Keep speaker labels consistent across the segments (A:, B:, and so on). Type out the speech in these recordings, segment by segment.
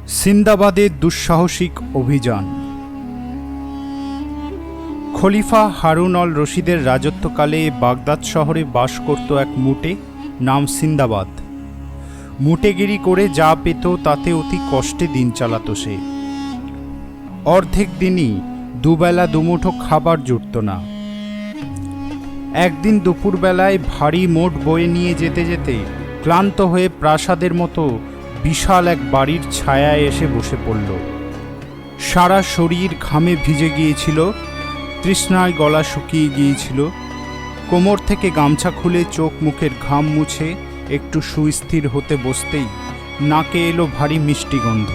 A: সিন্দাবাদের দুঃসাহসিক অভিযান। খলিফা হারুন অল রশিদের রাজত্বকালে বাগদাদ শহরে বাস করত এক মুটে নাম সিন্দাবাদ। মুটেগিরি করে যা পেত তাতে অতি কষ্টে দিন চালাত সে। অর্ধেক দিনই দুবেলা দুমুঠো খাবার জুটত না। একদিন দুপুরবেলায় ভারী মোট বয়ে নিয়ে যেতে যেতে ক্লান্ত হয়ে প্রাসাদের মতো বিশাল এক বাড়ির ছায়ায় এসে বসে পড়ল। সারা শরীর ঘামে ভিজে গিয়েছিল, তৃষ্ণায় গলা শুকিয়ে গিয়েছিল। কোমর থেকে গামছা খুলে চোখ মুখের ঘাম মুছে একটু সুস্থির হতে বসতেই নাকে এলো ভারী মিষ্টি গন্ধ।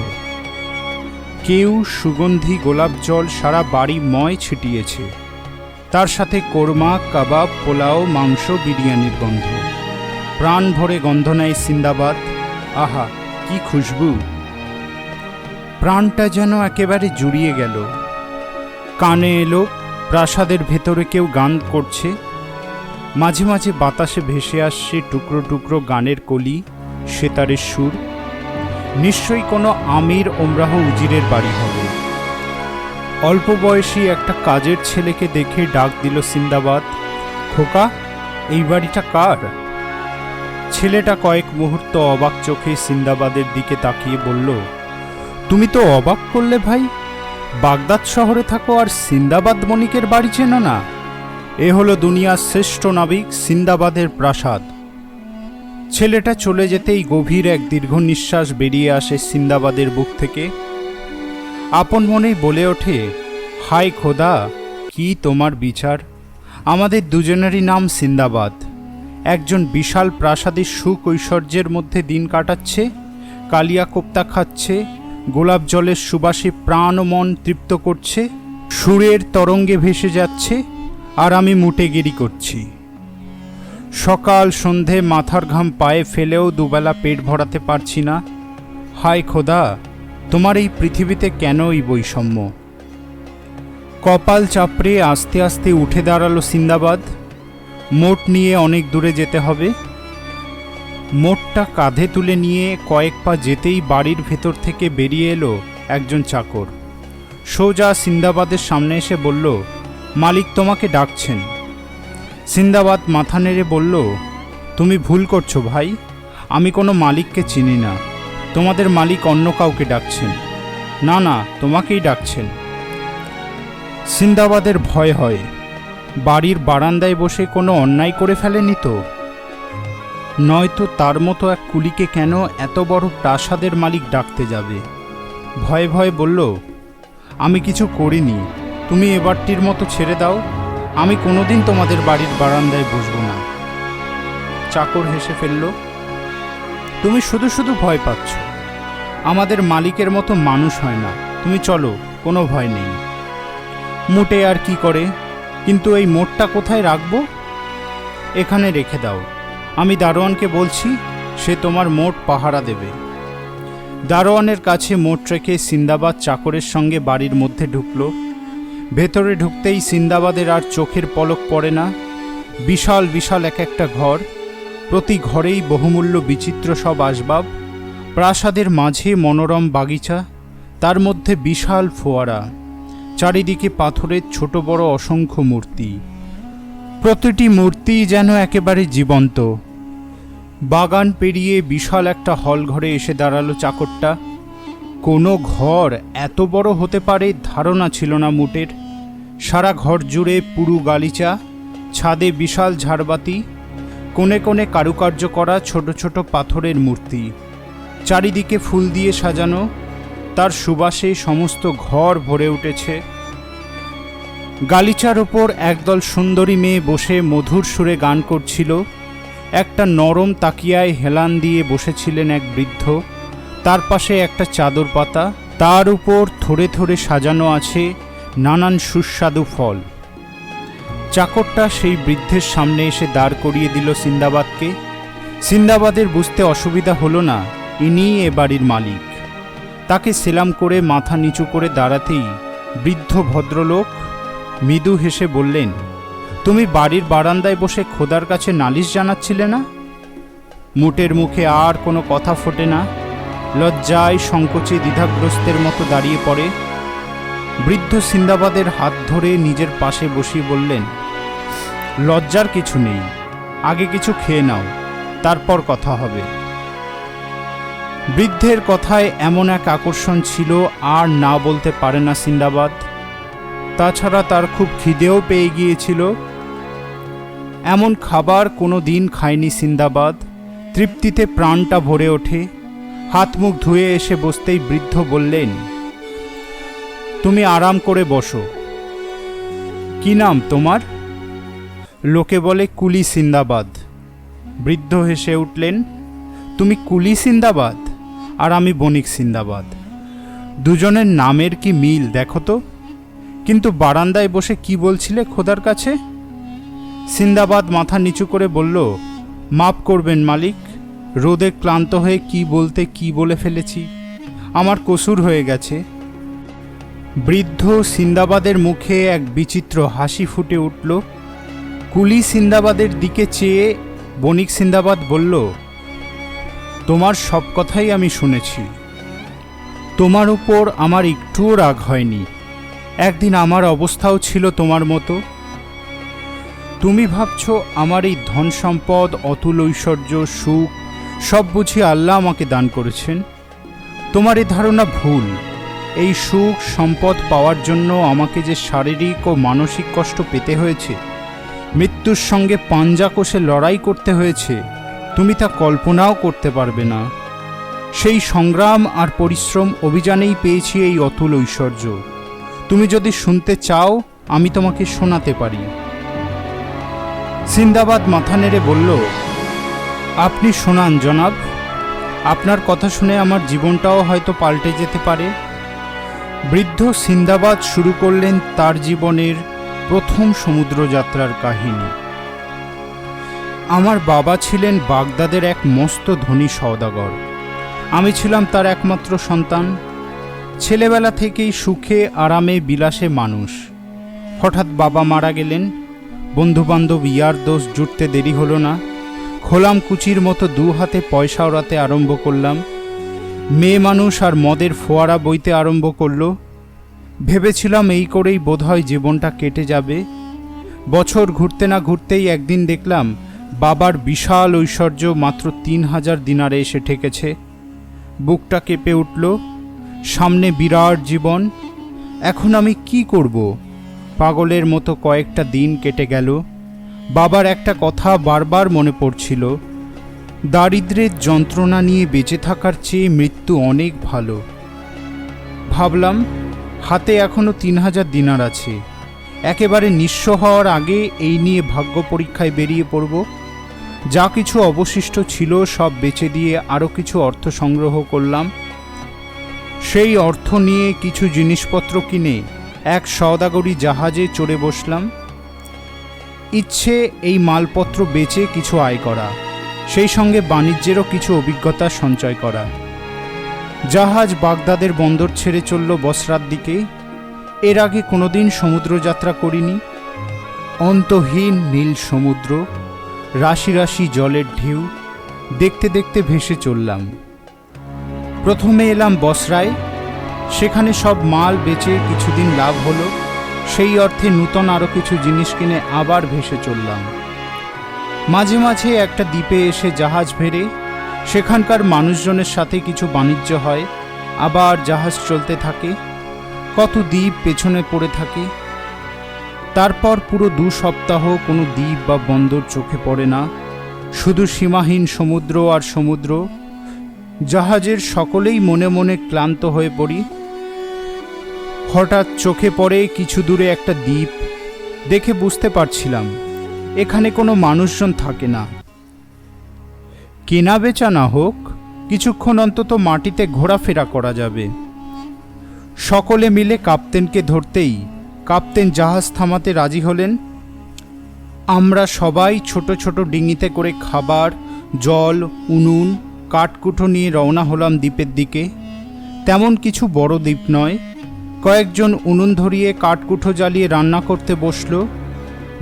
A: কেউ সুগন্ধি গোলাপ জল সারা বাড়ি ময় ছিটিয়েছে, তার সাথে কোরমা, কাবাব, পোলাও, মাংস, বিরিয়ানির গন্ধ। প্রাণ ভরে গন্ধ নেয় সিন্দাবাদ। আহা, কি খুশবু! প্রাণটা যেন একেবারে জুড়িয়ে গেল। কানে এলো প্রাসাদের ভেতরে কেউ গান করছে। মাঝে মাঝে বাতাসে ভেসে আসছে টুকরো টুকরো গানের কলি, সেতারের সুর। নিশ্চয়ই কোনো আমির ওমরাহ উজিরের বাড়ি হবে। অল্প বয়সী একটা কাজের ছেলেকে দেখে ডাক দিল সিন্দাবাদ, খোকা, এই বাড়িটা কার? ছেলেটা কয়েক মুহূর্ত অবাক চোখে সিন্দাবাদের দিকে তাকিয়ে বলল, তুমি তো অবাক করলে ভাই, বাগদাদ শহরে থাকো আর সিন্দাবাদ বণিকের বাড়ি চেনো না? এ হলো দুনিয়ার শ্রেষ্ঠ নাবিক সিন্দাবাদের প্রাসাদ। ছেলেটা চলে যেতেই গভীর এক দীর্ঘ নিঃশ্বাস বেরিয়ে আসে সিন্দাবাদের বুক থেকে। আপন মনেই বলে ওঠে, হায় খোদা, কি তোমার বিচার! আমাদের দুজনেরই নাম সিন্দাবাদ। একজন বিশাল প্রাসাদের সুকৈশ্বর্যের মধ্যে দিন কাটাচ্ছে, কালিয়া কোপ্তা খাচ্ছে, গোলাপ জলের সুবাসে প্রাণ ও মন তৃপ্ত করছে, সুরের তরঙ্গে ভেসে যাচ্ছে, আর আমি মুটেগিরি করছি। সকাল সন্ধে মাথার ঘাম পায়ে ফেলেও দুবেলা পেট ভরাতে পারছি না। হায় খোদা, তোমার এই পৃথিবীতে কেন এই বৈষম্য? কপাল চাপড়ে আস্তে আস্তে উঠে দাঁড়ালো সিন্দাবাদ। মোট নিয়ে অনেক দূরে যেতে হবে। মোটটা কাঁধে তুলে নিয়ে কয়েক পা যেতেই বাড়ির ভেতর থেকে বেরিয়ে এলো একজন চাকর। সোজা সিন্দাবাদের সামনে এসে বলল, মালিক তোমাকে ডাকছেন। সিন্দাবাদ মাথা নেড়ে বলল, তুমি ভুল করছো ভাই, আমি কোনো মালিককে চিনি না। তোমাদের মালিক অন্য কাউকে ডাকছেন। না না, তোমাকেই ডাকছেন। সিন্দাবাদের ভয় হয়, বাড়ির বারান্দায় বসে কোনো অন্যায় করে ফেলেনি তো? নয়তো তার মতো এক কুলিকে কেন এত বড় প্রাসাদের মালিক ডাকতে যাবে? ভয়ে ভয়ে বলল, আমি কিছু করিনি, তুমি এবারটির মতো ছেড়ে দাও, আমি কোনোদিন তোমাদের বাড়ির বারান্দায় বসবো না। চাকর হেসে ফেলল, তুমি শুধু শুধু ভয় পাচ্ছ। আমাদের মালিকের মতো মানুষ হয় না। তুমি চলো, কোনো ভয় নেই। মোটে আর কি করে, কিন্তু এই মোটটা কোথায় রাখবো? এখানে রেখে দাও, আমি দারোয়ানকে বলছি, সে তোমার মোট পাহারা দেবে। দারোয়ানের কাছে মোট রেখে সিন্দাবাদ চাকরের সঙ্গে বাড়ির মধ্যে ঢুকল। ভেতরে ঢুকতেই সিন্দাবাদের আর চোখের পলক পড়ে না। বিশাল বিশাল এক একটা ঘর, প্রতি ঘরেই বহুমূল্য বিচিত্র সব আসবাব। প্রাসাদের মাঝে মনোরম বাগিচা, তার মধ্যে বিশাল ফোয়ারা, চারিদিকে পাথরের ছোট বড় অসংখ্য মূর্তি। প্রতিটি মূর্তি যেন একেবারে জীবন্ত। বাগান পেরিয়ে বিশাল একটা হল ঘরে এসে দাঁড়ালো চাকরটা। কোনো ঘর এত বড় হতে পারে ধারণা ছিল না মুটের। সারা ঘর জুড়ে পুরু গালিচা, ছাদে বিশাল ঝাড়বাতি, কোণে কোণে কারুকার্য করা ছোট ছোট পাথরের মূর্তি, চারিদিকে ফুল দিয়ে সাজানো। তার সুবাসে সমস্ত ঘর ভরে উঠেছে। গালিচার ওপর একদল সুন্দরী মেয়ে বসে মধুর সুরে গান করছিল। একটা নরম তাকিয়ায় হেলান দিয়ে বসেছিলেন এক বৃদ্ধ, তার পাশে একটা চাদর পাতা, তার উপর থরে থরে সাজানো আছে নানান সুস্বাদু ফল। চাকরটা সেই বৃদ্ধের সামনে এসে দাঁড় করিয়ে দিল সিন্দাবাদকে। সিন্দাবাদের বুঝতে অসুবিধা হলো না ইনিই এ বাড়ির মালিক। তাকে সেলাম করে মাথা নিচু করে দাঁড়াতেই বৃদ্ধ ভদ্রলোক মৃদু হেসে বললেন, তুমি বাড়ির বারান্দায় বসে খোদার কাছে নালিশ জানাচ্ছিলে না? মুটের মুখে আর কোনো কথা ফোটে না। লজ্জায় সংকোচে দ্বিধাগ্রস্তের মতো দাঁড়িয়ে পড়ে। বৃদ্ধ সিন্দাবাদের হাত ধরে নিজের পাশে বসিয়ে বললেন, লজ্জার কিছু নেই, আগে কিছু খেয়ে নাও, তারপর কথা হবে। বৃদ্ধের কথায় এমন এক আকর্ষণ ছিল আর না বলতে পারে না সিন্দাবাদ। তাছাড়া তার খুব খিদেও পেয়ে গিয়েছিল। এমন খাবার কোনো দিন খায়নি সিন্দাবাদ। তৃপ্তিতে প্রাণটা ভরে ওঠে। হাত মুখ ধুয়ে এসে বসতেই বৃদ্ধ বললেন, তুমি আরাম করে বসো। কি নাম তোমার? লোকে বলে কুলি সিন্দাবাদ। বৃদ্ধ হেসে উঠলেন, তুমি কুলি সিন্দাবাদ আর আমি বণিক সিন্দাবাদ, দুজনের নামের কি মিল দেখো তো। কিন্তু বারান্দায় বসে কি বলছিলে খোদার কাছে? সিন্দাবাদ মাথা নিচু করে বলল, মাপ করবেন মালিক, রোদে ক্লান্ত হয়ে কি বলতে কি বলে ফেলেছি, আমার কসুর হয়ে গেছে। বৃদ্ধ সিন্দাবাদের মুখে এক বিচিত্র হাসি ফুটে উঠল। কুলি সিন্দাবাদের দিকে চেয়ে বণিক সিন্দাবাদ বলল, তোমার সব কথাই আমি শুনেছি, তোমার উপর আমার একটুও রাগ হয়নি। একদিন আমার অবস্থাও ছিল তোমার মতো। তুমি ভাবছো আমার এই ধন সম্পদ, অতুল ঐশ্বর্য, সুখ সব বুঝি আল্লাহ আমাকে দান করেছেন। তোমার এই ধারণা ভুল। এই সুখ সম্পদ পাওয়ার জন্য আমাকে যে শারীরিক ও মানসিক কষ্ট পেতে হয়েছে, মৃত্যুর সঙ্গে পাঞ্জা কষে লড়াই করতে হয়েছে, তুমি তা কল্পনাও করতে পারবে না। সেই সংগ্রাম আর পরিশ্রম অভিযানেই পেয়েছি এই অতুল ঐশ্বর্য। তুমি যদি শুনতে চাও আমি তোমাকে শোনাতে পারি। সিন্দাবাদ মাথা নেড়ে বলল, আপনি শোনান জনাব, আপনার কথা শুনে আমার জীবনটাও হয়তো পাল্টে যেতে পারে। বৃদ্ধ সিন্দাবাদ শুরু করলেন তার জীবনের প্রথম সমুদ্রযাত্রার কাহিনী। আমার বাবা ছিলেন বাগদাদের এক মস্ত ধনী সওদাগর। আমি ছিলাম তার একমাত্র সন্তান। ছেলেবেলা থেকেই সুখে আরামে বিলাসে মানুষ। হঠাৎ বাবা মারা গেলেন। বন্ধুবান্ধব ইয়ার দোষ জুটতে দেরি হলো না। খোলাম কুচির মতো দু হাতে পয়সা ওড়াতে আরম্ভ করলাম। মেয়ে মানুষ আর মদের ফোয়ারা বইতে আরম্ভ করল। ভেবেছিলাম এই করেই বোধহয় জীবনটা কেটে যাবে। বছর ঘুরতে না ঘুরতেই একদিন দেখলাম বাবার বিশাল ঐশ্বর্য মাত্র ৩,০০০ দিনারে এসে ঠেকেছে। বুকটা কেঁপে উঠল। সামনে বিরাট জীবন। এখন আমি কি করব? পাগলের মতো কয়েকটা দিন কেটে গেল। বাবার একটা কথা বারবার মনে পড়ছিল, দারিদ্র্যের যন্ত্রণা নিয়ে বেঁচে থাকার চেয়ে মৃত্যু অনেক ভালো। ভাবলাম হাতে এখনো ৩,০০০ দিনার আছে, একেবারে নিঃস্ব হওয়ার আগে এই নিয়ে ভাগ্য পরীক্ষায় বেরিয়ে পড়ব। যা কিছু অবশিষ্ট ছিল সব বেচে দিয়ে আরও কিছু অর্থ সংগ্রহ করলাম। সেই অর্থ নিয়ে কিছু জিনিসপত্র কিনে এক সওদাগরি জাহাজে চড়ে বসলাম। ইচ্ছে এই মালপত্র বেচে কিছু আয় করা, সেই সঙ্গে বাণিজ্যেরও কিছু অভিজ্ঞতা সঞ্চয় করা। জাহাজ বাগদাদের বন্দর ছেড়ে চলল বসরার দিকে। এর আগে কোনোদিন সমুদ্রযাত্রা করিনি। অন্তহীন নীল সমুদ্র, রাশি রাশি জলের ঢেউ দেখতে দেখতে ভেসে চললাম। প্রথমে এলাম বসরায়। সেখানে সব মাল বেচে কিছুদিন লাভ হলো। সেই অর্থে নূতন আরও কিছু জিনিস কিনে আবার ভেসে চললাম। মাঝে মাঝে একটা দ্বীপে এসে জাহাজ ভেড়ে সেখানকার মানুষজনের সাথে কিছু বাণিজ্য হয়। আবার জাহাজ চলতে থাকে। কত দ্বীপ পেছনে পড়ে থাকে। তারপর পুরো 2 সপ্তাহ কোনো দ্বীপ বা বন্দর চোখে পড়ে না, শুধু সীমাহীন সমুদ্র আর সমুদ্র। জাহাজের সকলেই মনে মনে ক্লান্ত হয়ে পড়ি। হঠাৎ চোখে পড়ে কিছু দূরে একটা দ্বীপ। দেখে বুঝতে পারছিলাম এখানে কোনো মানুষজন থাকে না। কেনা বেচা না হোক, কিছুক্ষণ অন্তত মাটিতে ঘোরাফেরা করা যাবে। সকলে মিলে কাপ্তেনকে ধরতেই কাপ্তেন জাহাজ থামাতে রাজি হলেন। আমরা সবাই ছোট ছোট ডিঙিতে করে খাবার, জল, উনুন, কাঠকুঠো নিয়ে রওনা হলাম দ্বীপের দিকে। তেমন কিছু বড় দ্বীপ নয়। কয়েকজন উনুন ধরিয়ে কাঠকুঠো জ্বালিয়ে রান্না করতে বসল।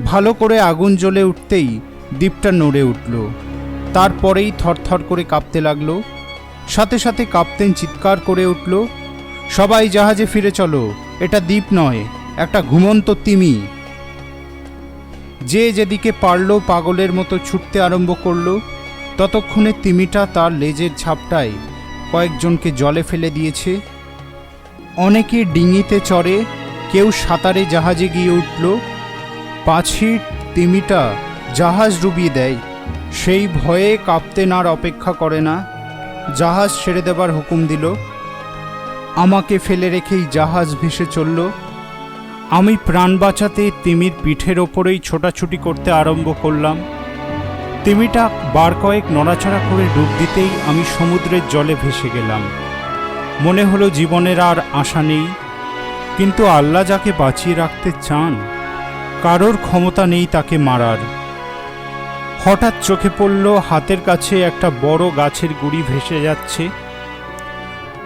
A: ভালো করে আগুন জ্বলে উঠতেই দ্বীপটা নড়ে উঠল। তারপরেই থরথর করে কাঁপতে লাগলো। সাথে সাথে কাপ্তেন চিৎকার করে উঠল, সবাই জাহাজে ফিরে চলো, এটা দ্বীপ নয়, একটা ঘুমন্ত তিমি। যে যেদিকে পারল পাগলের মতো ছুটতে আরম্ভ করলো। ততক্ষণে তিমিটা তার লেজের ঝাপটায় কয়েকজনকে জলে ফেলে দিয়েছে। অনেকে ডিঙিতে চড়ে, কেউ সাঁতারে জাহাজে গিয়ে উঠল। পাছির তিমিটা জাহাজ ডুবিয়ে দেয়। সেই ভয়ে কাপ্তেন আর অপেক্ষা করে না, জাহাজ ছেড়ে দেবার হুকুম দিল। আমাকে ফেলে রেখেই জাহাজ ভেসে চলল। আমি প্রাণ বাঁচাতে তিমির পিঠের ওপরেই ছোটাছুটি করতে আরম্ভ করলাম। তিমিটা বার কয়েক নড়াচড়া করে ডুব দিতেই আমি সমুদ্রের জলে ভেসে গেলাম। মনে হলো জীবনের আর আশা নেই, কিন্তু আল্লাহ যাকে বাঁচিয়ে রাখতে চান, কারোর ক্ষমতা নেই তাকে মারার। হঠাৎ চোখে পড়ল হাতের কাছে একটা বড় গাছের গুড়ি ভেসে যাচ্ছে।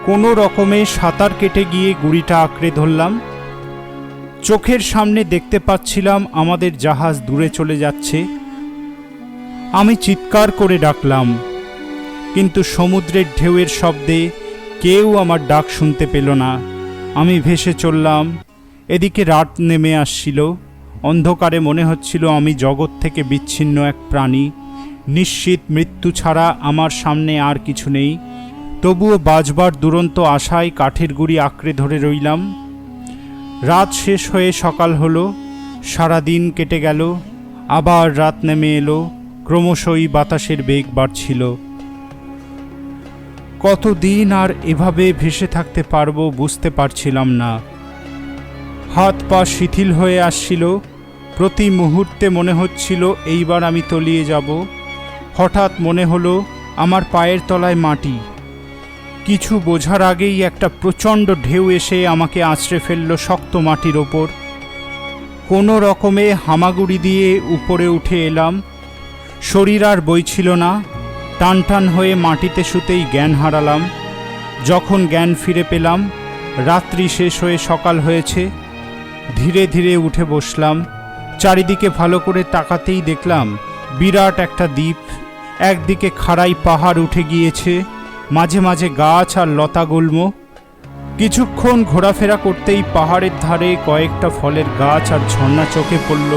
A: কোনো রকমে সাঁতার কেটে গিয়ে গুড়িটা আঁকড়ে ধরলাম। চোখের সামনে দেখতে পাচ্ছিলাম আমাদের জাহাজ দূরে চলে যাচ্ছে। আমি চিৎকার করে ডাকলাম, কিন্তু সমুদ্রের ঢেউয়ের শব্দে কেউ আমার ডাক শুনতে পেল না। আমি ভেসে চললাম। এদিকে রাত নেমে আসছিল। অন্ধকারে মনে হচ্ছিল আমি জগৎ থেকে বিচ্ছিন্ন এক প্রাণী। নিশ্চিত মৃত্যু ছাড়া আমার সামনে আর কিছু নেই। তবুও বাঁচবার দুরন্ত আশায় কাঠের গুঁড়ি আঁকড়ে ধরে রইলাম। রাত শেষ হয়ে সকাল হলো। সারাদিন কেটে গেল। আবার রাত নেমে এলো। ক্রমশই বাতাসের বেগ বাড়ছিল। কতদিন আর এভাবে ভেসে থাকতে পারবো বুঝতে পারছিলাম না। হাত পা শিথিল হয়ে আসছিল। প্রতি মুহূর্তে মনে হচ্ছিল এইবার আমি তলিয়ে যাব। হঠাৎ মনে হলো আমার পায়ের তলায় মাটি। কিছু বোঝার আগেই একটা প্রচণ্ড ঢেউ এসে আমাকে আঁচড়ে ফেলল শক্ত মাটির ওপর। কোনো রকমে হামাগুড়ি দিয়ে উপরে উঠে এলাম। শরীর আর বইছিল না। টান টান হয়ে মাটিতে শুতেই জ্ঞান হারালাম। যখন জ্ঞান ফিরে পেলাম, রাত্রি শেষ হয়ে সকাল হয়েছে। ধীরে ধীরে উঠে বসলাম। চারিদিকে ভালো করে তাকাতেই দেখলাম বিরাট একটা দ্বীপ। একদিকে খাড়াই পাহাড় উঠে গিয়েছে, মাঝে মাঝে গাছ আর লতাগুল্ম। কিছুক্ষণ ঘোরাফেরা করতেই পাহাড়ের ধারে কয়েকটা ফলের গাছ আর ঝর্ণা চোখে পড়ল।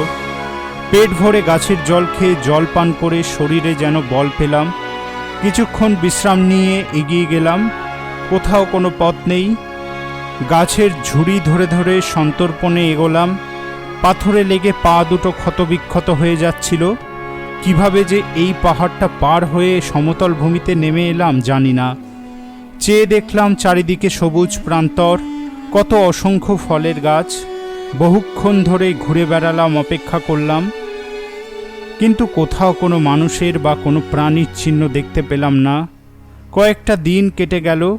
A: পেট ভরে গাছের জল খেয়ে জল পান করে শরীরে যেন বল পেলাম। কিছুক্ষণ বিশ্রাম নিয়ে এগিয়ে গেলাম। কোথাও কোনো পথ নেই। গাছের ঝুড়ি ধরে ধরে সন্তর্পণে এগোলাম। পাথরে লেগে পা দুটো ক্ষতবিক্ষত হয়ে যাচ্ছিল। কিভাবে যে এই পাহাড়টা পার হয়ে সমতল ভূমিতে নেমে এলাম জানি না। চেয়ে দেখলাম চারিদিকে সবুজ প্রান্তর, কত অসংখ্য ফলের গাছ। বহুক্ষণ ধরে ঘুরে বেড়ালাম, অপেক্ষা করলাম, কিন্তু কোথাও কোনো মানুষের বা কোনো প্রাণীর চিহ্ন দেখতে পেলাম না। কয়েকটা দিন কেটে গেল।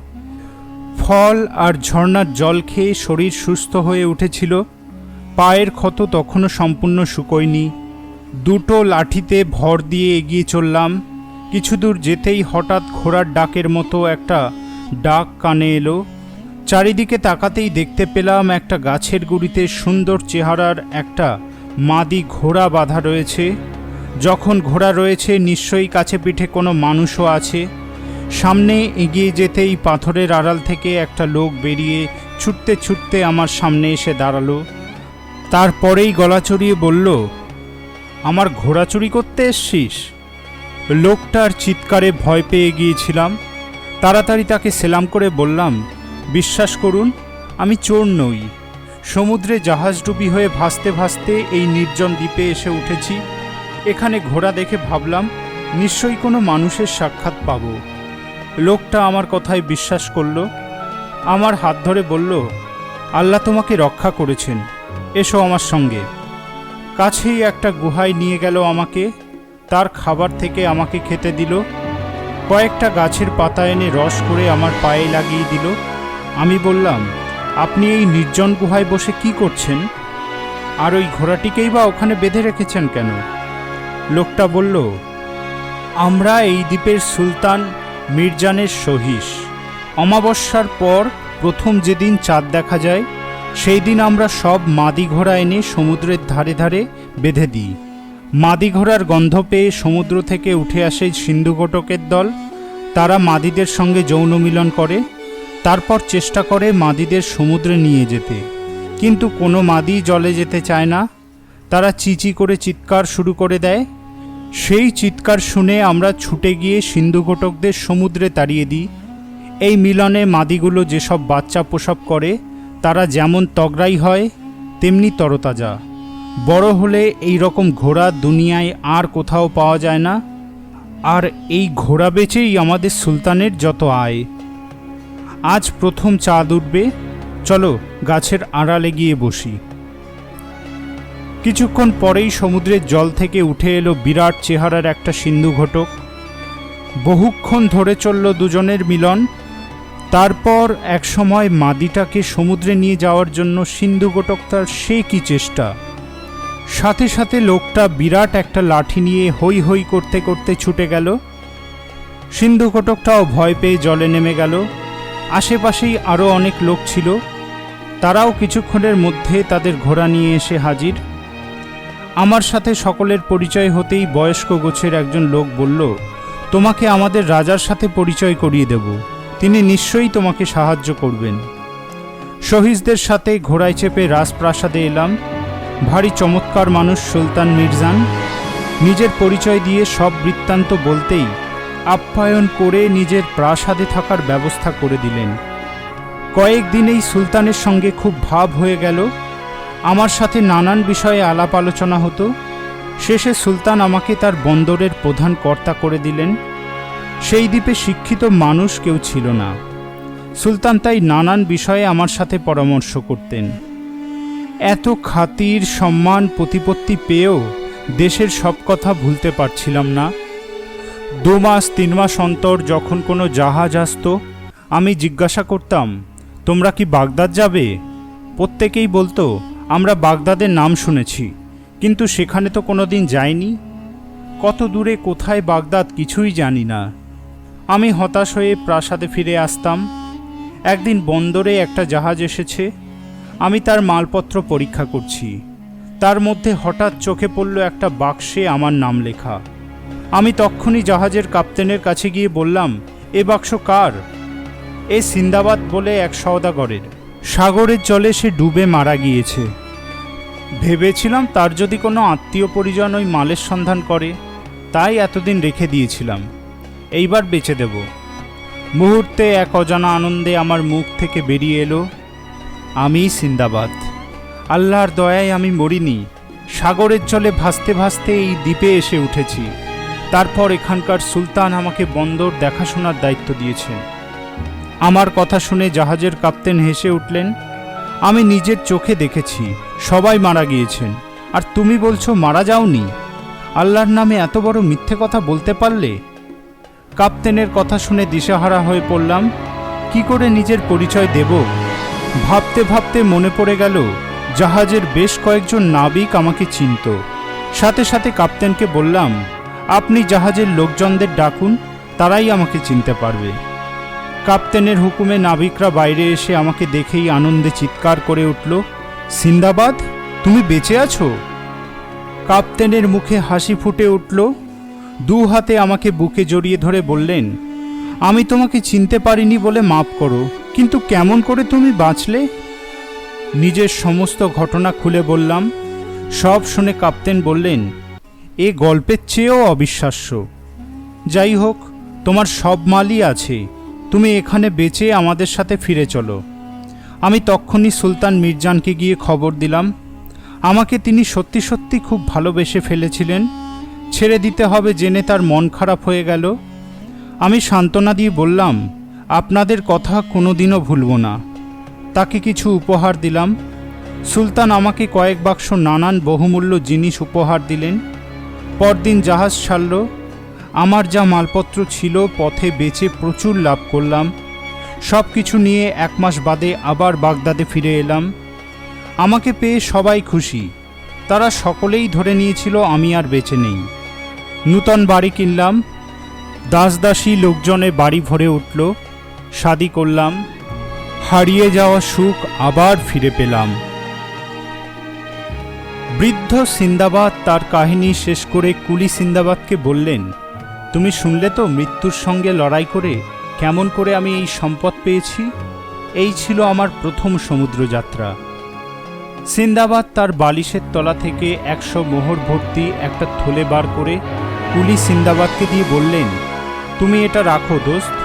A: ফল আর ঝর্ণার জল খেয়ে শরীর সুস্থ হয়ে উঠেছিল। পায়ের ক্ষত তখনও সম্পূর্ণ শুকোয়নি। দুটো লাঠিতে ভর দিয়ে এগিয়ে চললাম। কিছু দূর যেতেই হঠাৎ ঘোড়ার ডাকের মতো একটা ডাক কানে এলো। চারিদিকে তাকাতেই দেখতে পেলাম একটা গাছের গুঁড়িতে সুন্দর চেহারার একটা মাদি ঘোড়া বাঁধা রয়েছে। যখন ঘোড়া রয়েছে নিশ্চয়ই কাছে পিঠে কোনো মানুষও আছে। সামনে এগিয়ে যেতেই পাথরের আড়াল থেকে একটা লোক বেরিয়ে ছুটতে ছুটতে আমার সামনে এসে দাঁড়ালো। তারপরেই গলা চড়িয়ে বলল, আমার ঘোড়া চুরি করতে এসছিস? লোকটার চিৎকারে ভয় পেয়ে গিয়েছিলাম। তাড়াতাড়ি তাকে সেলাম করে বললাম, বিশ্বাস করুন, আমি চোর নই। সমুদ্রে জাহাজডুবি হয়ে ভাসতে ভাসতে এই নির্জন দ্বীপে এসে উঠেছি। এখানে ঘোড়া দেখে ভাবলাম নিশ্চয়ই কোনো মানুষের সাক্ষাৎ পাব। লোকটা আমার কথায় বিশ্বাস করল। আমার হাত ধরে বলল, আল্লাহ তোমাকে রক্ষা করেছেন, এসো আমার সঙ্গে। কাছেই একটা গুহায় নিয়ে গেল আমাকে। তার খাবার থেকে আমাকে খেতে দিল। কয়েকটা গাছের পাতা এনে রস করে আমার পায়ে লাগিয়ে দিল। আমি বললাম, আপনি এই নির্জন গুহায় বসে কি করছেন? আর ওই ঘোড়াটিকেই বা ওখানে বেঁধে রেখেছেন কেন? লোকটা বলল, আমরা এই দ্বীপের সুলতান মির্জানের সহিস। অমাবস্যার পর প্রথম যেদিন চাঁদ দেখা যায় সেই দিন আমরা সব মাদি ঘোড়া এনে সমুদ্রের ধারে ধারে বেঁধে দিই। মাদি ঘোড়ার গন্ধ পেয়ে সমুদ্র থেকে উঠে আসে সিন্ধুঘটকের দল। তারা মাদিদের সঙ্গে যৌন মিলন করে, তারপর চেষ্টা করে মাদিদের সমুদ্রে নিয়ে যেতে, কিন্তু কোনো মাদি জলে যেতে চায় না। তারা চিচি করে চিৎকার শুরু করে দেয়। সেই চিৎকার শুনে আমরা ছুটে গিয়ে সিন্ধুঘটকদের সমুদ্রে তাড়িয়ে দিই। এই মিলনে মাদিগুলো যেসব বাচ্চা প্রসব করে তারা যেমন তগড়াই হয় তেমনি তরতাজা। বড় হলে এই রকম ঘোড়া দুনিয়ায় আর কোথাও পাওয়া যায় না। আর এই ঘোড়া বেচেই আমাদের সুলতানের যত আয়। আজ প্রথম চাঁদ উঠবে, চলো গাছের আড়ালে গিয়ে বসি। কিছুক্ষণ পরেই সমুদ্রের জল থেকে উঠে এলো বিরাট চেহারার একটা সিন্ধুঘটক। বহুক্ষণ ধরে চলল দুজনের মিলন। তারপর একসময় মাদিটাকে সমুদ্রে নিয়ে যাওয়ার জন্য সিন্ধুঘটকটার সে কি চেষ্টা। সাথে সাথে লোকটা বিরাট একটা লাঠি নিয়ে হৈ হৈ করতে করতে ছুটে গেল। সিন্ধুঘটকটাও ভয় পেয়ে জলে নেমে গেল। আশেপাশেই আরও অনেক লোক ছিল, তারাও কিছুক্ষণের মধ্যে তাদের ঘোড়া নিয়ে এসে হাজির। আমার সাথে সকলের পরিচয় হতেই বয়স্ক গোছের একজন লোক বলল, তোমাকে আমাদের রাজার সাথে পরিচয় করিয়ে দেব, তিনি নিশ্চয়ই তোমাকে সাহায্য করবেন। শহীদদের সাথে ঘোড়ায় চেপে রাজপ্রাসাদে এলাম। ভারী চমৎকার মানুষ সুলতান মির্জান। নিজের পরিচয় দিয়ে সব বৃত্তান্ত বলতেই আপ্যায়ন করে নিজের প্রাসাদে থাকার ব্যবস্থা করে দিলেন। কয়েকদিনেই সুলতানের সঙ্গে খুব ভাব হয়ে গেল। আমার সাথে নানান বিষয়ে আলাপ আলোচনা হতো। শেষে সুলতান আমাকে তার বন্দরের প্রধান কর্তা করে দিলেন। সেই দ্বীপে শিক্ষিত মানুষ কেউ ছিল না। সুলতান তাই নানান বিষয়ে আমার সাথে পরামর্শ করতেন। এত খাতির সম্মান প্রতিপত্তি পেয়েও দেশের সব কথা ভুলতে পারছিলাম না। 2 মাস 3 মাস অন্তর যখন কোনো জাহাজ আসতো, আমি জিজ্ঞাসা করতাম, তোমরা কি বাগদাদ যাবে? প্রত্যেকেই বলতো, আমরা বাগদাদের নাম শুনেছি, কিন্তু সেখানে তো কোনোদিন যাইনি। কত দূরে কোথায় বাগদাদ কিছুই জানি না। আমি হতাশ হয়ে প্রাসাদে ফিরে আসতাম। একদিন বন্দরে একটা জাহাজ এসেছে। আমি তার মালপত্র পরীক্ষা করছি। তার মধ্যে হঠাৎ চোখে পড়ল একটা বাক্সে আমার নাম লেখা। আমি তক্ষুনি জাহাজের কাপ্তেনের কাছে গিয়ে বললাম, এ বাক্স কার? এ সিন্দাবাদ বলে এক সওদাগরের। সাগরের জলে সে ডুবে মারা গিয়েছে। ভেবেছিলাম তার যদি কোনো আত্মীয় পরিজন ওই মালের সন্ধান করে, তাই এতদিন রেখে দিয়েছিলাম, এইবার বেচে দেব। মুহূর্তে এক অজানা আনন্দে আমার মুখ থেকে বেরিয়ে এলো, আমি সিন্দাবাদ। আল্লাহর দয়ায় আমি মরিনি। সাগরের জলে ভাসতে ভাসতে এই দ্বীপে এসে উঠেছি। তারপর এখানকার সুলতান আমাকে বন্দর দেখাশোনার দায়িত্ব দিয়েছেন। আমার কথা শুনে জাহাজের কাপ্তেন হেসে উঠলেন। আমি নিজের চোখে দেখেছি সবাই মারা গিয়েছেন, আর তুমি বলছো মারা যাওনি? আল্লাহর নামে এত বড় মিথ্যে কথা বলতে পারলে? কাপ্তেনের কথা শুনে দিশেহারা হয়ে পড়লাম। কি করে নিজের পরিচয় দেব? ভাবতে ভাবতে মনে পড়ে গেল জাহাজের বেশ কয়েকজন নাবিক আমাকে চিনত। সাথে সাথে কাপ্তেনকে বললাম, আপনি জাহাজের লোকজনদের ডাকুন, তারাই আমাকে চিনতে পারবে। কাপ্তেনের হুকুমে নাবিকরা বাইরে এসে আমাকে দেখেই আনন্দে চিৎকার করে উঠল, সিন্দাবাদ, তুমি বেঁচে আছো? কাপ্তেনের মুখে হাসি ফুটে উঠল। 2 হাতে আমাকে বুকে জড়িয়ে ধরে বললেন, আমি তোমাকে চিনতে পারিনি বলে মাফ করো, কিন্তু কেমন করে তুমি বাঁচলে? নিজের সমস্ত ঘটনা খুলে বললাম। সব শুনে কাপ্তেন বললেন, এ গল্পের চেয়েও অবিশ্বাস্য। যাই হোক, তোমার সব মালই আছে, তুমি এখানে বেঁচে আমাদের সাথে ফিরে চলো। আমি তক্ষুনি সুলতান মির্জানকে গিয়ে খবর দিলাম। আমাকে তিনি সত্যি সত্যি খুব ভালোবেসে ফেলেছিলেন। ছেড়ে দিতে হবে জেনে তার মন খারাপ হয়ে গেল। আমি সান্ত্বনা দিয়ে বললাম, আপনাদের কথা কোনোদিনও ভুলব না। তাকে কিছু উপহার দিলাম। সুলতান আমাকে কয়েক বাক্স নানান বহুমূল্য জিনিস উপহার দিলেন। পরদিন জাহাজ ছাড়ল। আমার যা মালপত্র ছিল পথে বেচে প্রচুর লাভ করলাম। সব কিছু নিয়ে 1 মাস বাদে আবার বাগদাদে ফিরে এলাম। আমাকে পেয়ে সবাই খুশি। তারা সকলেই ধরে নিয়েছিল আমি আর বেঁচে নেই। নূতন বাড়ি কিনলাম। দাসদাসী লোকজনে বাড়ি ভরে উঠল। শাদি করলাম। হারিয়ে যাওয়া সুখ আবার ফিরে পেলাম। বৃদ্ধ সিন্দাবাদ তার কাহিনী শেষ করে কুলি সিন্দাবাদকে বললেন, তুমি শুনলে তো মৃত্যুর সঙ্গে লড়াই করে কেমন করে আমি এই সম্পদ পেয়েছি। এই ছিল আমার প্রথম সমুদ্রযাত্রা। সিন্দাবাদ তার বালিশের তলা থেকে 100 মোহর ভর্তি একটা থলে বার করে কুলি সিন্দাবাদকে দিয়ে বললেন, তুমি এটা রাখো দোস্ত,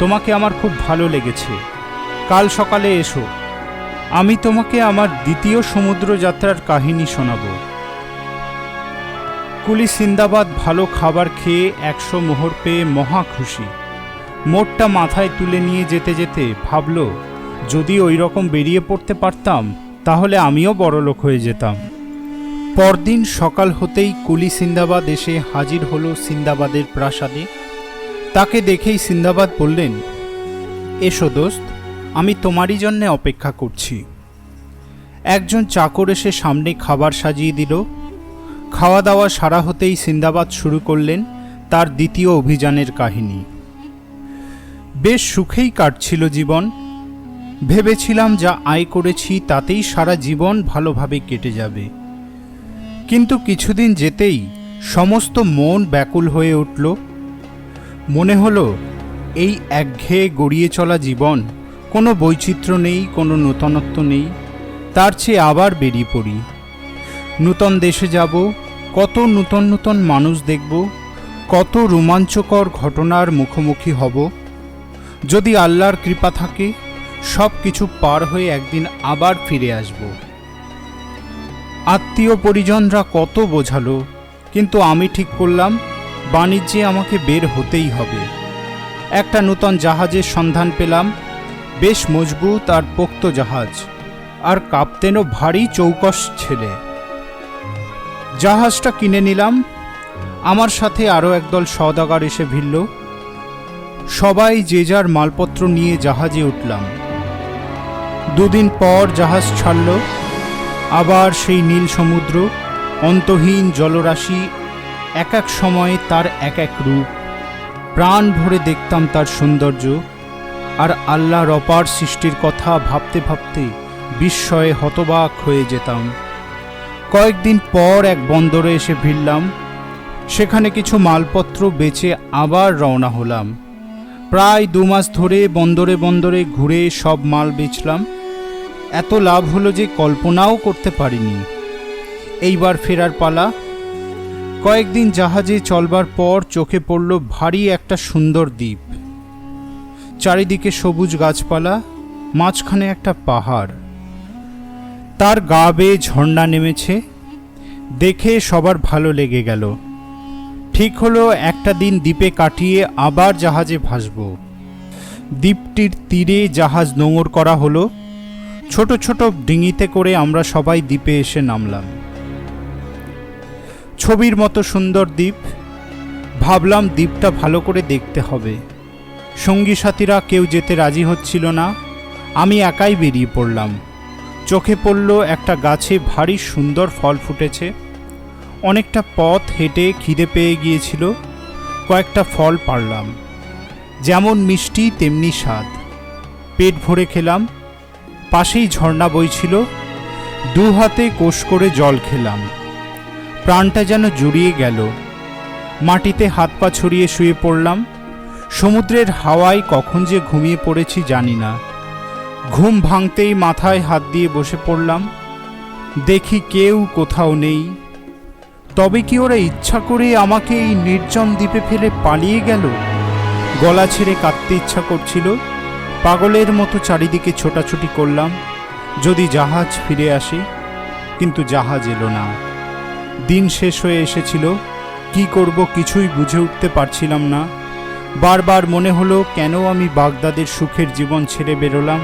A: তোমাকে আমার খুব ভালো লেগেছে। কাল সকালে এসো, আমি তোমাকে আমার দ্বিতীয় সমুদ্রযাত্রার কাহিনী শোনাব। কুলি সিন্দাবাদ ভালো খাবার খেয়ে 100 মোহর পেয়ে মহা খুশি। মোটটা মাথায় তুলে নিয়ে যেতে যেতে ভাবল, যদি ওই রকম বেরিয়ে পড়তে পারতাম তাহলে আমিও বড়লোক হয়ে যেতাম। পরদিন সকাল হতেই কুলি সিন্দাবাদ এসে হাজির হলো সিন্দাবাদের প্রাসাদে। তাকে দেখেই সিন্দাবাদ বললেন, এসো দোস্ত, আমি তোমারই জন্যে অপেক্ষা করছি। একজন চাকর এসে সামনে খাবার সাজিয়ে দিল। খাওয়া দাওয়া সারা হতেই সিন্দাবাদ শুরু করলেন তার দ্বিতীয় অভিযানের কাহিনী। বেশ সুখেই কাটছিল জীবন। ভেবেছিলাম যা আয় করেছি তাতেই সারা জীবন ভালোভাবে কেটে যাবে। কিন্তু কিছুদিন যেতেই সমস্ত মন ব্যাকুল হয়ে উঠল। মনে হলো এই একঘেয়ে গড়িয়ে চলা জীবন, কোনো বৈচিত্র্য নেই, কোনো নূতনত্ব নেই। তার চেয়ে আবার বেরিয়ে পড়ি, নূতন দেশে যাব, কত নূতন নূতন মানুষ দেখব, কত রোমাঞ্চকর ঘটনার মুখোমুখি হব। যদি আল্লাহর কৃপা থাকে সব কিছু পার হয়ে একদিন আবার ফিরে আসব। আত্মীয় পরিজনরা কত বোঝালো, কিন্তু আমি ঠিক করলাম বাণিজ্যে আমাকে বের হতেই হবে। একটা নূতন জাহাজের সন্ধান পেলাম, বেশ মজবুত আর পোক্ত জাহাজ, আর কাপ্তেনও ভারী চৌকস ছেলে। জাহাজটা কিনে নিলাম। আমার সাথে আরও একদল সওদাগর এসে ভিড়ল। সবাই যে যার মালপত্র নিয়ে জাহাজে উঠলাম। দুদিন পর জাহাজ ছাড়ল। আবার সেই নীল সমুদ্র, অন্তহীন জলরাশি, এক এক সময়ে তার এক এক রূপ। প্রাণ ভরে দেখতাম তার সৌন্দর্য, আর আল্লাহর অপার সৃষ্টির কথা ভাবতে ভাবতে বিস্ময়ে হতবাক হয়ে যেতাম। কয়েকদিন পর এক বন্দরে এসে ভিড়লাম। সেখানে কিছু মালপত্র বেচে আবার রওনা হলাম। প্রায় 2 মাস ধরে বন্দরে বন্দরে ঘুরে সব মাল বেচলাম। এত লাভ হলো যে কল্পনাও করতে পারিনি। এইবার ফেরার পালা। কয়েকদিন জাহাজে চলবার পর চোখে পড়ল ভারী একটা সুন্দর দ্বীপ। চারিদিকে সবুজ গাছপালা, মাঝখানে একটা পাহাড়, তার গা বেয়ে ঝর্ণা নেমেছে। দেখে সবার ভালো লেগে গেল। ঠিক হলো একটা দিন দ্বীপে কাটিয়ে আবার জাহাজে ভাসব। দ্বীপটির তীরে জাহাজ নোঙর করা হলো। ছোট ছোট ডিঙিতে করে আমরা সবাই দ্বীপে এসে নামলাম। ছবির মতো সুন্দর দ্বীপ। ভাবলাম দ্বীপটা ভালো করে দেখতে হবে। সঙ্গী সাথীরা কেউ যেতে রাজি হচ্ছিল না। আমি একাই বেরিয়ে পড়লাম। চোখে পড়ল একটা গাছে ভারী সুন্দর ফল ফুটেছে। অনেকটা পথ হেঁটে খিদে পেয়ে গিয়েছিল। কয়েকটা ফল পারলাম। যেমন মিষ্টি তেমনি স্বাদ। পেট ভরে খেলাম। পাশেই ঝর্ণা বইছিল। 2 হাতে কোষ করে জল খেলাম। প্রাণটা যেন জুড়িয়ে গেল। মাটিতে হাত পা ছড়িয়ে শুয়ে পড়লাম। সমুদ্রের হাওয়ায় কখন যে ঘুমিয়ে পড়েছি জানি না। ঘুম ভাঙতেই মাথায় হাত দিয়ে বসে পড়লাম। দেখি কেউ কোথাও নেই। তবে কি ওরা ইচ্ছা করে আমাকে এই নির্জন দ্বীপে ফেলে পালিয়ে গেল? গলা ছেড়ে কাঁদতে ইচ্ছা করছিল। পাগলের মতো চারিদিকে ছোটাছুটি করলাম, যদি জাহাজ ফিরে আসে। কিন্তু জাহাজ এলো না। দিন শেষ হয়ে এসেছিল। কি করব কিছুই বুঝে উঠতে পারছিলাম না। বারবার মনে হলো, কেন আমি বাগদাদের সুখের জীবন ছেড়ে বেরোলাম?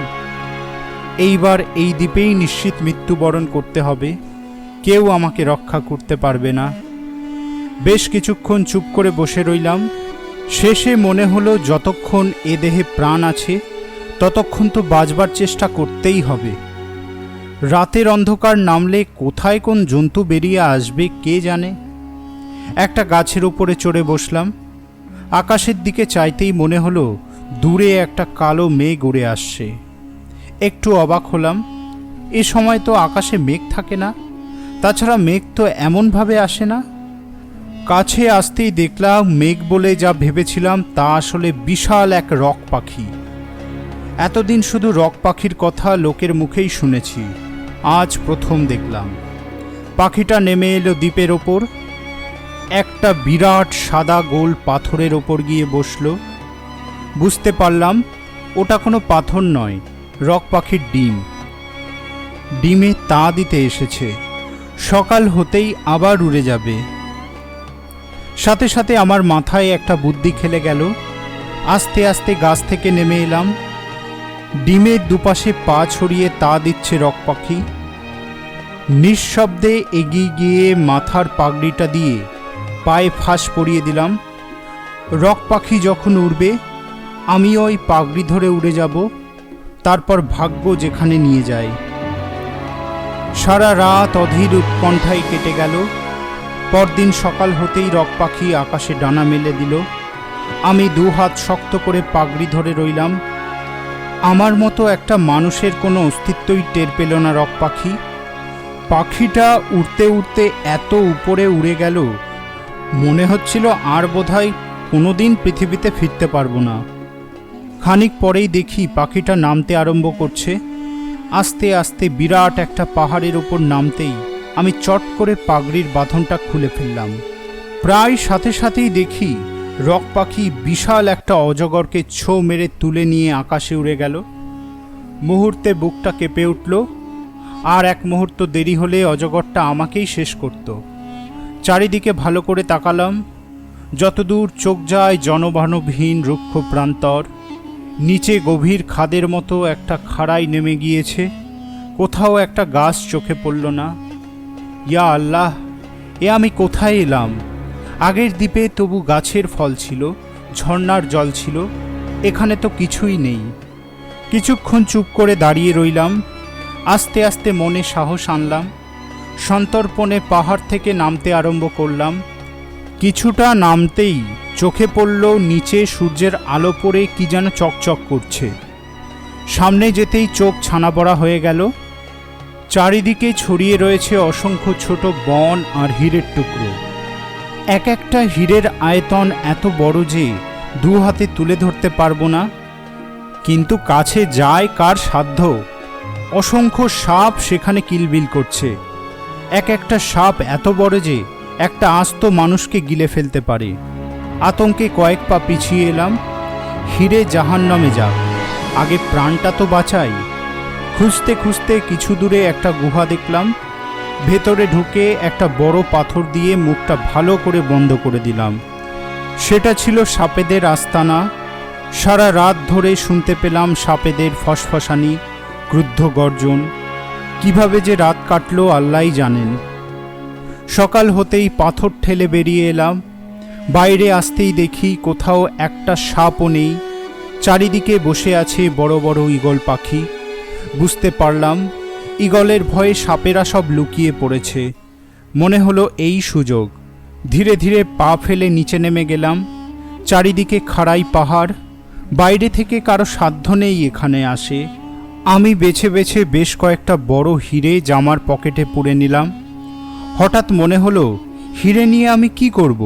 A: এইবার এই দ্বীপেই নিশ্চিত মৃত্যুবরণ করতে হবে। কেউ আমাকে রক্ষা করতে পারবে না। বেশ কিছুক্ষণ চুপ করে বসে রইলাম। শেষে মনে হলো, যতক্ষণ এ দেহে প্রাণ আছে ততক্ষণ তো বাঁচবার চেষ্টা করতেই হবে। রাতের অন্ধকার নামলে কোথায় কোন জন্তু বেরিয়ে আসবে কে জানে। একটা গাছের উপরে চড়ে বসলাম। আকাশের দিকে চাইতেই মনে হলো দূরে একটা কালো মেঘ উড়ে আসছে। একটু অবাক হলাম। এ সময় তো আকাশে মেঘ থাকে না। তাছাড়া মেঘ তো এমনভাবে আসে না। কাছে আসতেই দেখলাম মেঘ বলে যা ভেবেছিলাম তা আসলে বিশাল এক রক পাখি। এতদিন শুধু রক পাখির কথা লোকের মুখেই শুনেছি, আজ প্রথম দেখলাম। পাখিটা নেমে এলো দ্বীপের ওপর, একটা বিরাট সাদা গোল পাথরের ওপর গিয়ে বসলো। বুঝতে পারলাম ওটা কোনো পাথর নয়, রক পাখির ডিম। ডিমে তা দিতে এসেছে, সকাল হতেই আবার উড়ে যাবে। সাথে সাথে আমার মাথায় একটা বুদ্ধি খেলে গেল। আস্তে আস্তে গাছ থেকে নেমে এলাম। ডিমের দুপাশে পা ছড়িয়ে তা দিচ্ছে রক পাখি। নিঃশব্দে এগিয়ে গিয়ে মাথার পাগড়িটা দিয়ে পায়ে ফাঁস পরিয়ে দিলাম। রক পাখি যখন উড়বে আমি ওই পাগড়ি ধরে উড়ে যাব, তারপর ভাগ্য যেখানে নিয়ে যায়। সারা রাত অধীর উৎকণ্ঠায় কেটে গেল। পরদিন সকাল হতেই রক পাখি আকাশে ডানা মেলে দিল। আমি দু হাত শক্ত করে পাগড়ি ধরে রইলাম। আমার মতো একটা মানুষের কোনো অস্তিত্বই টের পেল না রক পাখি। পাখিটা উড়তে উড়তে এত উপরে উড়ে গেল, মনে হচ্ছিল আর বোধহয় কোনোদিন পৃথিবীতে ফিরতে পারবো না। খানিক পরেই দেখি পাখিটা নামতে আরম্ভ করছে। আস্তে আস্তে বিরাট একটা পাহাড়ের ওপর নামতেই আমি চট করে পাগড়ির বাঁধনটা খুলে ফেললাম। প্রায় সাথে সাথেই দেখি রক পাখি বিশাল একটা অজগরকে ছো মেরে তুলে নিয়ে আকাশে উড়ে গেল। মুহূর্তে বুকটা কেঁপে উঠল। আর এক মুহূর্ত দেরি হলে অজগরটা আমাকেই শেষ করত। চারিদিকে ভালো করে তাকালাম। যতদূর চোখ যায় জনমানবহীন রুক্ষ প্রান্তর। নিচে গভীর খাদের মতো একটা খাড়াই নেমে গিয়েছে, কোথাও একটা গাছ চোখে পড়ল না। ইয়া আল্লাহ, এ আমি কোথায় এলাম? আগের দ্বীপে তবু গাছের ফল ছিল, ঝর্ণার জল ছিল, এখানে তো কিছুই নেই। কিছুক্ষণ চুপ করে দাঁড়িয়ে রইলাম। আস্তে আস্তে মনে সাহস আনলাম। সন্তর্পণে পাহাড় থেকে নামতে আরম্ভ করলাম। কিছুটা নামতেই চোখে পড়ল নিচে সূর্যের আলো পড়ে কি যেন চকচক করছে। সামনে যেতেই চোখ ছানা পড়া হয়ে গেল। চারিদিকে ছড়িয়ে রয়েছে অসংখ্য ছোট বন আর হীরের টুকরো। এক একটা হীরের আয়তন এত বড় যে দু হাতে তুলে ধরতে পারবো না, কিন্তু কাছে যায় কার সাধ্য। অসংখ্য সাপ সেখানে কিলবিল করছে। এক একটা সাপ এত বড় যে একটা আস্ত মানুষকে গিলে ফেলতে পারে। আতঙ্কে কয়েক পা পিছিয়ে এলাম। হীরে জাহান্নামে যাক, আগে প্রাণটা তো বাঁচাই। খুঁজতে খুঁজতে কিছু দূরে একটা গুহা দেখলাম। ভেতরে ঢুকে একটা বড় পাথর দিয়ে মুখটা ভালো করে বন্ধ করে দিলাম। সেটা ছিল সাপেদের আস্তানা। সারা রাত ধরে শুনতে পেলাম সাপেদের ফসফসানি, ক্রুদ্ধ গর্জন। কিভাবে যে রাত কাটলো আল্লাহই জানেন। সকাল হতেই পাথর ঠেলে বেরিয়ে এলাম। বাইরে আসতেই দেখি কোথাও একটা সাপও নেই। চারিদিকে বসে আছে বড় বড় ঈগল পাখি। বুঝতে পারলাম ঈগলের ভয়ে সাপেরা সব লুকিয়ে পড়েছে। মনে হলো এই সুযোগ। ধীরে ধীরে পা ফেলে নিচে নেমে গেলাম। চারিদিকে খাড়াই পাহাড়, বাইরে থেকে কারো সাধ্য নেই এখানে আসে। আমি বেছে বেছে বেশ কয়েকটা বড় হীরে জামার পকেটে পুরে নিলাম। হঠাৎ মনে হলো হীরে নিয়ে আমি কি করব?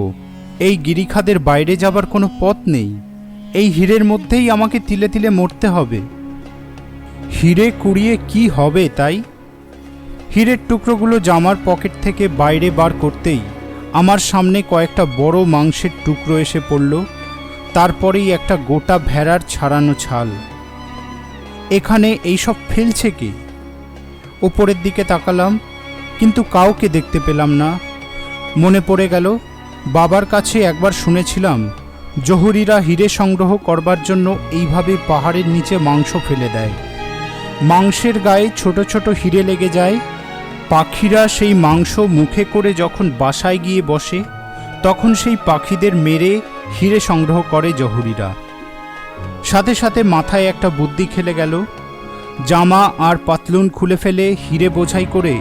A: এই গিরিখাদের বাইরে যাবার কোনো পথ নেই। এই হীরের মধ্যেই আমাকে তিলে তিলে মরতে হবে। হীরে কুড়িয়ে কি হবে তাই? হীরের টুকরোগুলো জামার পকেট থেকে বাইরে বার করতেই আমার সামনে কয়েকটা বড় মাংসের টুকরো এসে পড়ল। তারপরেই একটা গোটা ভেড়ার ছাড়ানো ছাল। এখানে এইসব ফেলছে কে? ওপরের দিকে তাকালাম, কিন্তু কাউকে দেখতে পেলাম না। মনে পড়ে গেল বাবার কাছে একবার শুনেছিলাম জহুরিরা হীরে সংগ্রহ করবার জন্য এইভাবে পাহাড়ের নিচে মাংস ফেলে দেয়। মাংসের গায়ে ছোট ছোট হীরে লেগে যায়। পাখিরা সেই মাংস মুখে করে যখন বাসায় গিয়ে বসে, তখন সেই পাখিদের মেরে হীরে সংগ্রহ করে জহুরিরা। সাথে সাথে মাথায় একটা বুদ্ধি খেলে গেল। জামা আর পাতলুন খুলে ফেলে হীরে বোঝাই করে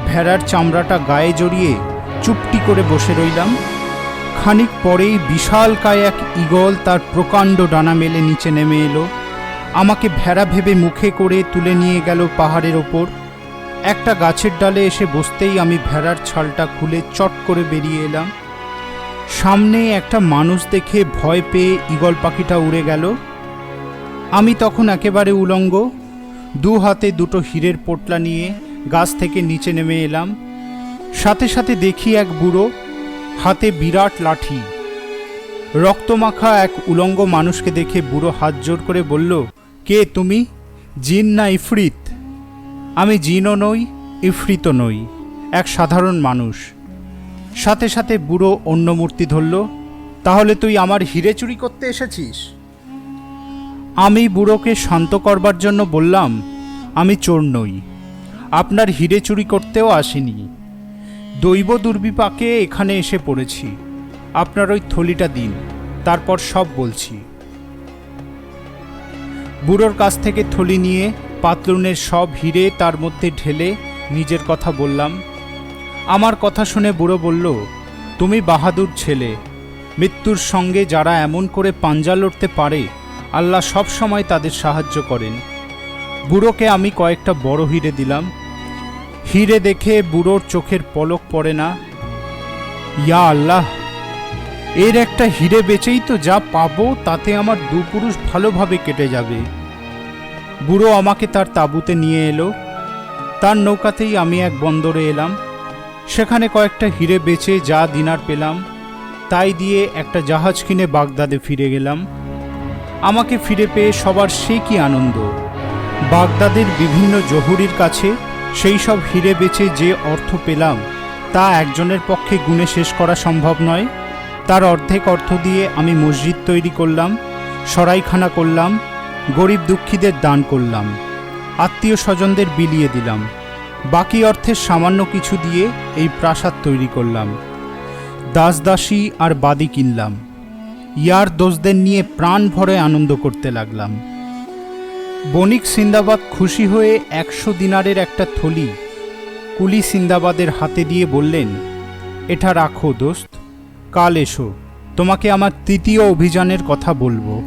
A: ভেড়ার চামড়াটা গায়ে জড়িয়ে চুপটি করে বসে রইলাম। খানিক পরেই বিশালকায় এক ঈগল তার প্রকাণ্ড ডানা মেলে নিচে নেমে এলো। আমাকে ভেড়া ভেবে মুখে করে তুলে নিয়ে গেল পাহাড়ের ওপর। একটা গাছের ডালে এসে বসতেই আমি ভেড়ার ছালটা খুলে চট করে বেরিয়ে এলাম। সামনে একটা মানুষ দেখে ভয় পেয়ে ঈগল পাখিটা উড়ে গেল। আমি তখন একেবারে উলঙ্গ, দু হাতে দুটো হীরের পোটলা নিয়ে গাছ থেকে নিচে নেমে এলাম। সাথে সাথে দেখি এক বুড়ো, হাতে বিরাট লাঠি। রক্তমাখা এক উলঙ্গ মানুষকে দেখে বুড়ো হাত জোর করে বলল, কে তুমি? জিন না ইফরিত? আমি জিনও নই, ইফরিতও নই, এক সাধারণ মানুষ। সাথে সাথে বুড়ো অন্য মূর্তি ধরল, তাহলে তুই আমার হিরে চুরি করতে এসেছিস? আমি বুড়োকে শান্ত করবার জন্য বললাম, আমি চোর নই, আপনার হিরে চুরি করতেও আসিনি। দৈব দুর্বিপাকে এখানে এসে পড়েছি। আপনার ওই থলিটা দিন, তারপর সব বলছি। বুড়োর কাছ থেকে থলি নিয়ে পাতলুনের সব হিরে তার মধ্যে ঢেলে নিজের কথা বললাম। আমার কথা শুনে বুড়ো বলল, তুমি বাহাদুর ছেলে। মৃত্যুর সঙ্গে যারা এমন করে পাঞ্জা লড়তে পারে, আল্লাহ সব সময় তাদের সাহায্য করেন। বুড়োকে আমি কয়েকটা বড় হিরে দিলাম। হিরে দেখে বুড়োর চোখের পলক পড়ে না। ইয়া আল্লাহ, এর একটা হিরে বেচেই তো যা পাবো তাতে আমার দুপুরুষ ভালোভাবে কেটে যাবে। বুড়ো আমাকে তার তাঁবুতে নিয়ে এলো। তার নৌকাতেই আমি এক বন্দরে এলাম। সেখানে কয়েকটা হিরে বেচে যা দিনার পেলাম তাই দিয়ে একটা জাহাজ কিনে বাগদাদে ফিরে গেলাম। আমাকে ফিরে পেয়ে সবার সে কি আনন্দ! বাগদাদের বিভিন্ন জহুরির কাছে সেই সব হিরে বেচে যে অর্থ পেলাম তা একজনের পক্ষে গুণে শেষ করা সম্ভব নয়। তার অর্ধেক অর্থ দিয়ে আমি মসজিদ তৈরি করলাম, সরাইখানা করলাম, গরিব দুঃখীদের দান করলাম, আত্মীয় স্বজনদের বিলিয়ে দিলাম। বাকি অর্থের সামান্য কিছু দিয়ে এই প্রাসাদ তৈরি করলাম। দাসদাসী আর বাদি কিনলাম। ইয়ার দোষদের নিয়ে প্রাণ ভরে আনন্দ করতে লাগলাম। বণিক সিন্দাবাদ খুশি হয়ে 100 দিনারের একটা থলি কুলি সিন্দাবাদের হাতে দিয়ে বললেন, এটা রাখো দোস্ত, কাল এসো, তোমাকে আমার তৃতীয় অভিযানের কথা বলবো।